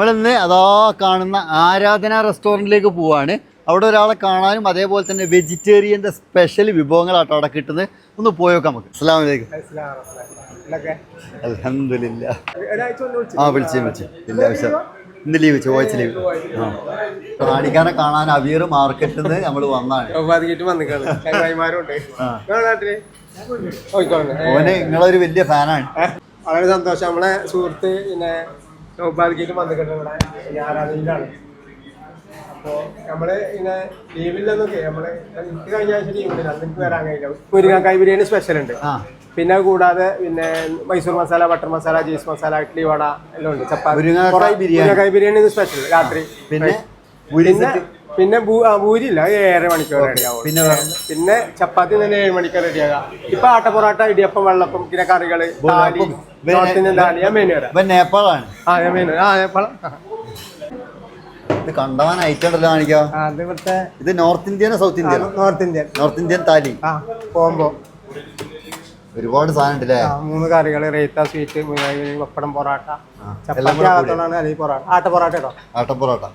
നമ്മളിന്ന് അതാ കാണുന്ന ആരാധന റെസ്റ്റോറൻറ്റിലേക്ക് പോവാണ്. അവിടെ ഒരാളെ കാണാനും അതേപോലെ തന്നെ വെജിറ്റേറിയൻ്റെ സ്പെഷ്യൽ വിഭവങ്ങളാട്ടോ അവിടെ കിട്ടുന്നത്. ഒന്ന് പോയോക്കാം നമുക്ക്. അസ്സലാമു അലൈക്കും. അൽഹംദുലില്ലാ. വിളിച്ചു ഇല്ല വിളിച്ചു. ഇന്ന് ലീവ്, ചൊവ്വാഴ്ച ലീവ്. കാണിക്കാനെ കാണാൻ അബീർ മാർക്കറ്റിൽ നിന്ന് നമ്മൾ വന്നാണ്. ഓന് നിങ്ങളൊരു വലിയ ഫാനാണ്. വളരെ സന്തോഷം. നമ്മളെ സുഹൃത്ത് പിന്നെ സൗഭാഗ്യമായിട്ട് വന്നിട്ടുണ്ട് ഇവിടെ ആരാധനയിലാണ്. അപ്പോൾ നമ്മള് പിന്നെ ലീവില്ലെന്നൊക്കെ നമ്മള് എനിക്ക് കഴിഞ്ഞ ആഴ്ച ലീവുണ്ട്, എനിക്ക് വരാൻ കഴിഞ്ഞു. മുരിങ്ങാക്കായ് ബിരിയാണി സ്പെഷ്യൽ ഉണ്ട്. പിന്നെ കൂടാതെ പിന്നെ മൈസൂർ മസാല, ബട്ടർ മസാല, ചീസ് മസാല, ഇഡ്ലി വട എല്ലാം ഉണ്ട്. ചപ്പാത്തി മുരിങ്ങാക്കായ് ബിരിയാണി സ്പെഷ്യൽ രാത്രി. പിന്നെ പൂരി ഇല്ല, 7:30 മണിക്കൂർ റെഡിയാവും. പിന്നെ ചപ്പാത്തി തന്നെ 7 മണിക്കൂർ റെഡിയാകാം. ഇപ്പൊ ആട്ട പൊറോട്ട, ഇടിയപ്പം, വെള്ളപ്പം, പിന്നെ കറികള്, നേപ്പാളാണ്. ഇത് കണ്ടവാൻ ഐറ്റം ഉണ്ടല്ലോ കാണിക്കാം. ഇത് നോർത്ത് ഇന്ത്യനോ south Indian? North Indian thali combo. ഒരുപാട് സാധനം ഉണ്ടല്ലേ. 3 കറികള്, റേത്ത, സ്വീറ്റ്, പപ്പടം, പൊറോട്ട, ചപ്പാത്തി, ആട്ട പൊറോട്ട കേട്ടോ. ആട്ട പൊറോട്ട